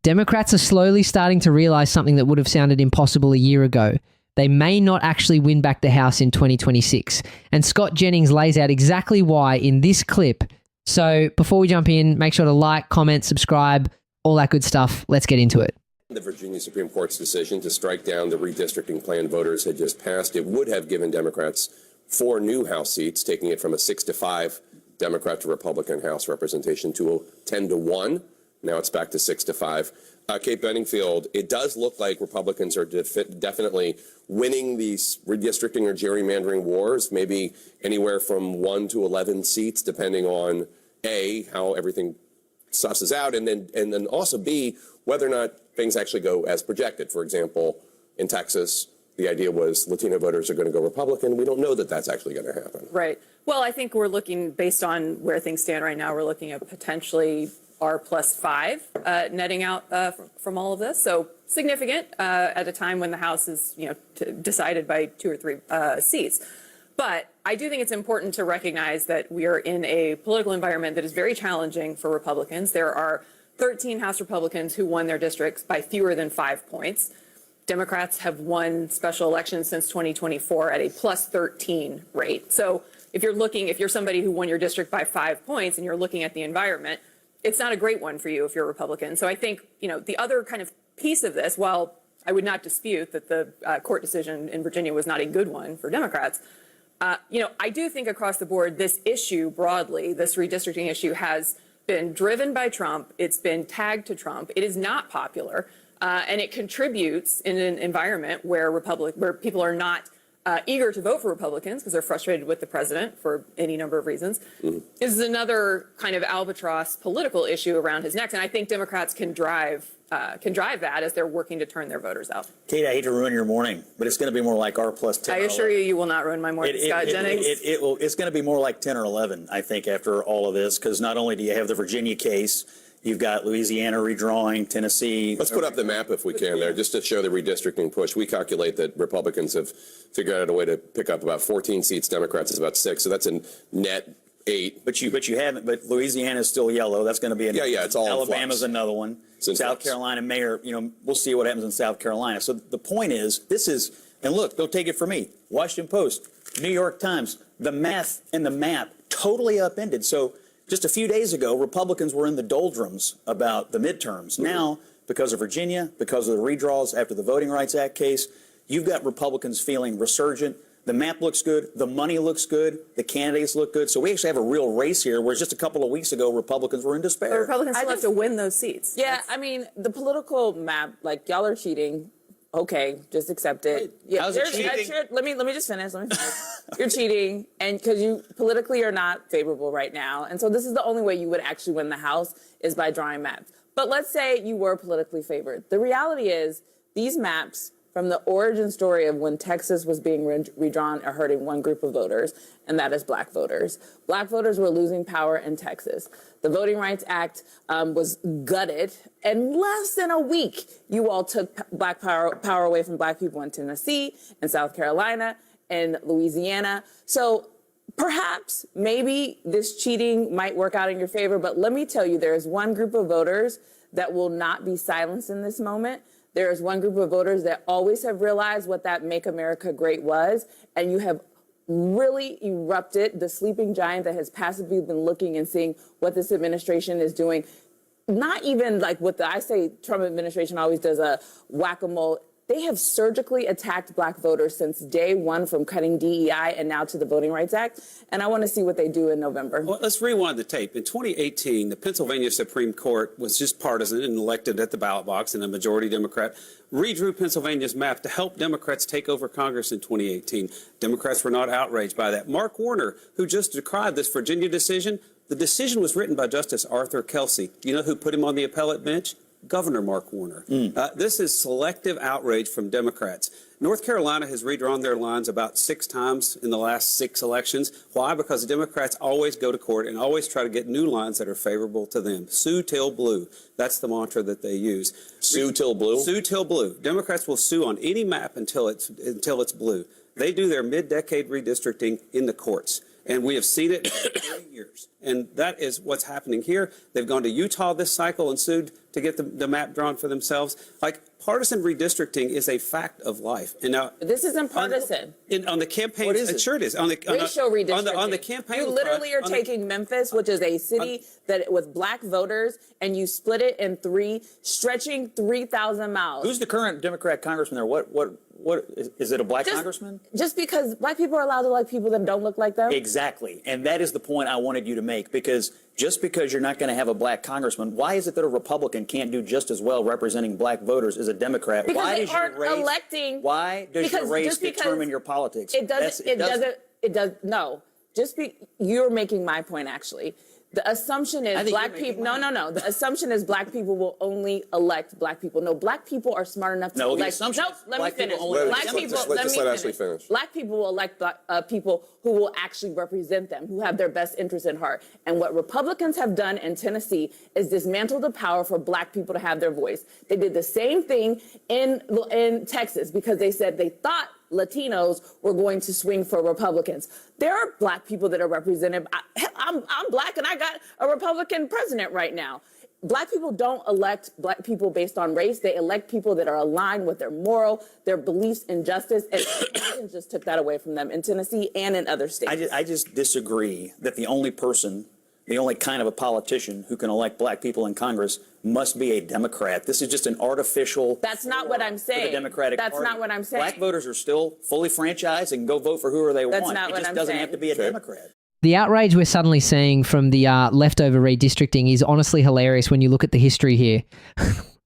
Democrats are slowly starting to realize something that would have sounded impossible a year ago. They may not actually win back the House in 2026. And Scott Jennings lays out exactly why in this clip. So before we jump in, make sure to like, comment, subscribe, all that good stuff. Let's get into it. The Virginia Supreme Court's decision to strike down the redistricting plan voters had just passed. It would have given Democrats 4 new House seats, taking it from a 6-5 Democrat to Republican House representation to a 10-1. Now it's back to 6-5. Kate Benningfield, it does look like Republicans are definitely winning these redistricting or gerrymandering wars, maybe anywhere from 1 to 11 seats, depending on A, how everything susses out, and then also B, whether or not things actually go as projected. For example, in Texas, the idea was Latino voters are going to go Republican. We don't know that that's actually going to happen. Right. Well, I think we're looking, based on where things stand right now, we're looking at potentially R+5 netting out from all of this. So significant at a time when the House is, decided by 2 or 3 seats. But I do think it's important to recognize that we are in a political environment that is very challenging for Republicans. There are 13 House Republicans who won their districts by fewer than 5 points. Democrats have won special elections since 2024 at a +13 rate. So if you're somebody who won your district by 5 points and you're looking at the environment, it's not a great one for you if you're a Republican. So I think, the other kind of piece of this, while I would not dispute that the court decision in Virginia was not a good one for Democrats, I do think across the board, this issue broadly, this redistricting issue has been driven by Trump. It's been tagged to Trump. It is not popular, and it contributes in an environment where people are not eager to vote for Republicans because they're frustrated with the president for any number of reasons. This is another kind of albatross political issue around his neck, and I think Democrats can drive that as they're working to turn their voters out. Kate, I hate to ruin your morning, but it's going to be more like R+10. I assure you, you will not ruin my morning, Scott Jennings. It's going to be more like 10 or 11, I think, after all of this, because not only do you have the Virginia case, you've got Louisiana redrawing, Tennessee. Let's put up the map if we can there, just to show the redistricting push. We calculate that Republicans have figured out a way to pick up about 14 seats. Democrats is about 6, so that's a net 8. But you haven't. But Louisiana is still yellow. That's going to be it's all Alabama's another one. South Carolina mayor. We'll see what happens in South Carolina. So the point is, and look, don't take it from me. Washington Post, New York Times, the math and the map totally upended. So just a few days ago, Republicans were in the doldrums about the midterms. Now, because of Virginia, because of the redraws after the Voting Rights Act case, you've got Republicans feeling resurgent. The map looks good. The money looks good. The candidates look good. So we actually have a real race here, whereas just a couple of weeks ago, Republicans were in despair. The Republicans still have to win those seats. Yeah, the political map, y'all are cheating. Okay, just accept it. Yeah, how's it cheating? Let me just finish. You're cheating, and because you politically are not favorable right now, and so this is the only way you would actually win the House is by drawing maps. But let's say you were politically favored. The reality is these maps, from the origin story of when Texas was being redrawn, are hurting one group of voters, and that is black voters. Black voters were losing power in Texas. The Voting Rights Act was gutted. In less than a week, you all took black power away from black people in Tennessee and South Carolina and Louisiana. So perhaps, maybe this cheating might work out in your favor, but let me tell you, there is one group of voters that will not be silenced in this moment. There is one group of voters that always have realized what that Make America Great was, and you have really erupted the sleeping giant that has passively been looking and seeing what this administration is doing. Not even like what I say Trump administration always does, a whack-a-mole. They have surgically attacked black voters since day one, from cutting DEI and now to the Voting Rights Act. And I want to see what they do in November. Well, let's rewind the tape. In 2018, the Pennsylvania Supreme Court was just partisan and elected at the ballot box, and a majority Democrat redrew Pennsylvania's map to help Democrats take over Congress in 2018. Democrats were not outraged by that. Mark Warner, who just decried this Virginia decision, the decision was written by Justice Arthur Kelsey. You know who put him on the appellate bench? Governor Mark Warner. This is selective outrage from Democrats. North Carolina has redrawn their lines about 6 times in the last 6 elections. Why? Because Democrats always go to court and always try to get new lines that are favorable to them. Sue till blue. That's the mantra that they use. Sue till blue? Sue till blue. Democrats will sue on any map until it's blue. They do their mid-decade redistricting in the courts. And we have seen it for 30 years. And that is what's happening here. They've gone to Utah this cycle and sued to get the map drawn for themselves. Like, partisan redistricting is a fact of life. And now This isn't partisan. on the campaign, What is it? sure it is. Racial redistricting. On the campaign, you literally are front, on the- taking Memphis, which is a city that with black voters, and you split it in three, stretching 3,000 miles. Who's the current Democrat congressman there? What is it a black congressman? Just because black people are allowed to like people that don't look like them. Exactly. And that is the point I wanted you to make, because just because you're not going to have a black congressman, why is it that a Republican can't do just as well representing black voters as a Democrat? Because why they does your aren't race, electing. Why does because your race just because determine your politics? It doesn't. No. You're making my point, actually. The assumption is black people. No. The assumption is black people will only elect black people. No, black people are smart enough to elect. The assumption is let black me finish. people only elect Black people. Just let Ashley finish. Black people will elect people who will actually represent them, who have their best interests in heart. And what Republicans have done in Tennessee is dismantle the power for black people to have their voice. They did the same thing in Texas because they said they thought Latinos were going to swing for Republicans. There are black people that are represented. I'm black and I got a Republican president right now. Black people don't elect black people based on race. They elect people that are aligned with their their beliefs in justice. And Republicans just took that away from them in Tennessee and in other states. I just disagree that the only kind of a politician who can elect black people in Congress must be a Democrat. This is just an artificial. That's not what I'm saying. For the Democratic That's Party. not what I'm saying. Black voters are still fully franchised and can go vote for whoever they want. Not it what just I'm doesn't saying. have to be a Democrat. The outrage we're suddenly seeing from the leftover redistricting is honestly hilarious when you look at the history here.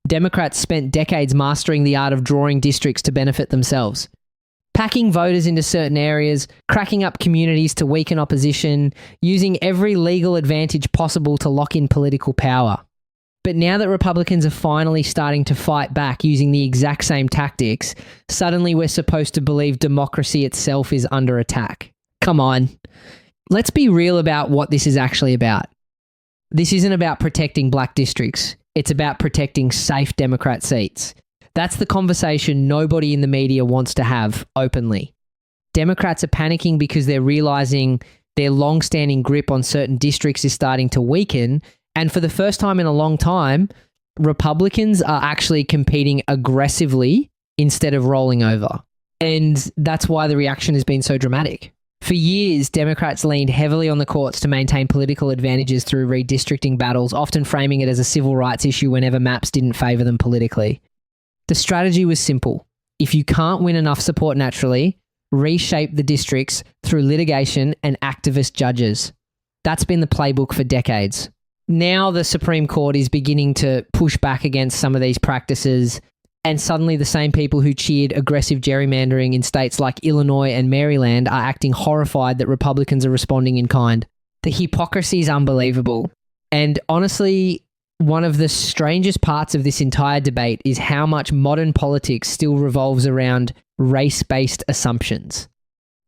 Democrats spent decades mastering the art of drawing districts to benefit themselves. Packing voters into certain areas, cracking up communities to weaken opposition, using every legal advantage possible to lock in political power. But now that Republicans are finally starting to fight back using the exact same tactics, suddenly we're supposed to believe democracy itself is under attack. Come on. Let's be real about what this is actually about. This isn't about protecting black districts. It's about protecting safe Democrat seats. That's the conversation nobody in the media wants to have openly. Democrats are panicking because they're realizing their long-standing grip on certain districts is starting to weaken. And for the first time in a long time, Republicans are actually competing aggressively instead of rolling over. And that's why the reaction has been so dramatic. For years, Democrats leaned heavily on the courts to maintain political advantages through redistricting battles, often framing it as a civil rights issue whenever maps didn't favour them politically. The strategy was simple. If you can't win enough support naturally, reshape the districts through litigation and activist judges. That's been the playbook for decades. Now the Supreme Court is beginning to push back against some of these practices, and suddenly the same people who cheered aggressive gerrymandering in states like Illinois and Maryland are acting horrified that Republicans are responding in kind. The hypocrisy is unbelievable. And honestly, one of the strangest parts of this entire debate is how much modern politics still revolves around race-based assumptions.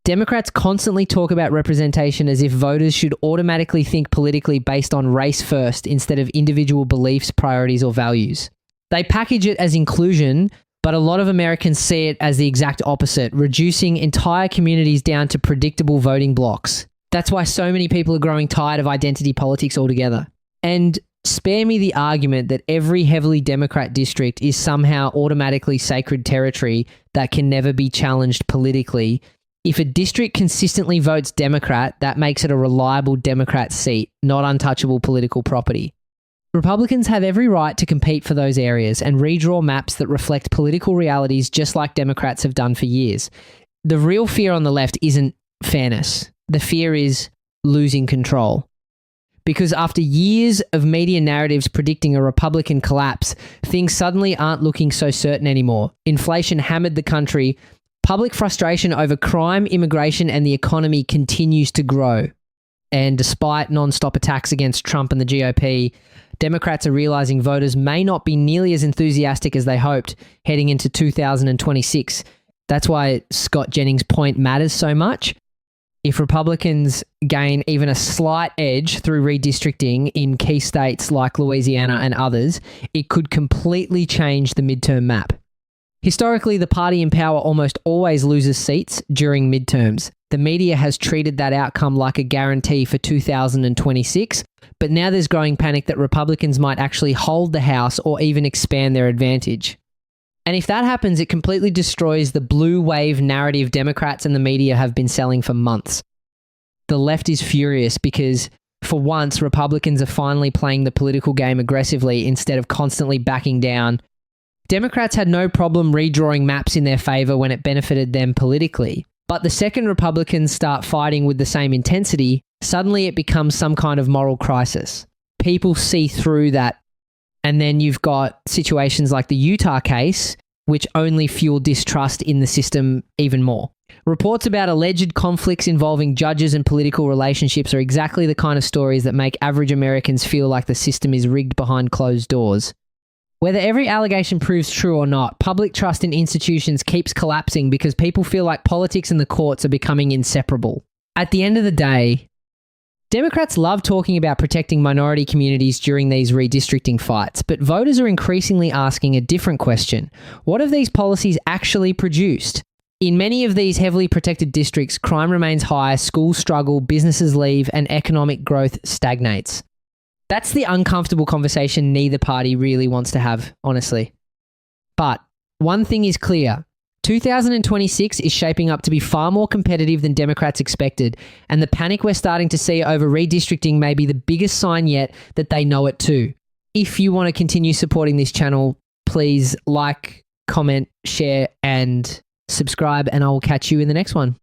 Democrats constantly talk about representation as if voters should automatically think politically based on race first instead of individual beliefs, priorities, or values. They package it as inclusion, but a lot of Americans see it as the exact opposite, reducing entire communities down to predictable voting blocks. That's why so many people are growing tired of identity politics altogether. And spare me the argument that every heavily Democrat district is somehow automatically sacred territory that can never be challenged politically. If a district consistently votes Democrat, that makes it a reliable Democrat seat, not untouchable political property. Republicans have every right to compete for those areas and redraw maps that reflect political realities just like Democrats have done for years. The real fear on the left isn't fairness. The fear is losing control. Because after years of media narratives predicting a Republican collapse, things suddenly aren't looking so certain anymore. Inflation hammered the country. Public frustration over crime, immigration, and the economy continues to grow. And despite non-stop attacks against Trump and the GOP, Democrats are realizing voters may not be nearly as enthusiastic as they hoped heading into 2026. That's why Scott Jennings' point matters so much. If Republicans gain even a slight edge through redistricting in key states like Louisiana and others, it could completely change the midterm map. Historically, the party in power almost always loses seats during midterms. The media has treated that outcome like a guarantee for 2026, but now there's growing panic that Republicans might actually hold the House or even expand their advantage. And if that happens, it completely destroys the blue wave narrative Democrats and the media have been selling for months. The left is furious because, for once, Republicans are finally playing the political game aggressively instead of constantly backing down. Democrats had no problem redrawing maps in their favor when it benefited them politically. But the second Republicans start fighting with the same intensity, suddenly it becomes some kind of moral crisis. People see through that. And then you've got situations like the Utah case, which only fuel distrust in the system even more. Reports about alleged conflicts involving judges and political relationships are exactly the kind of stories that make average Americans feel like the system is rigged behind closed doors. Whether every allegation proves true or not, public trust in institutions keeps collapsing because people feel like politics and the courts are becoming inseparable. At the end of the day, Democrats love talking about protecting minority communities during these redistricting fights, but voters are increasingly asking a different question. What have these policies actually produced? In many of these heavily protected districts, crime remains high, schools struggle, businesses leave, and economic growth stagnates. That's the uncomfortable conversation neither party really wants to have, honestly. But one thing is clear. 2026 is shaping up to be far more competitive than Democrats expected, and the panic we're starting to see over redistricting may be the biggest sign yet that they know it too. If you want to continue supporting this channel, please like, comment, share, and subscribe, and I will catch you in the next one.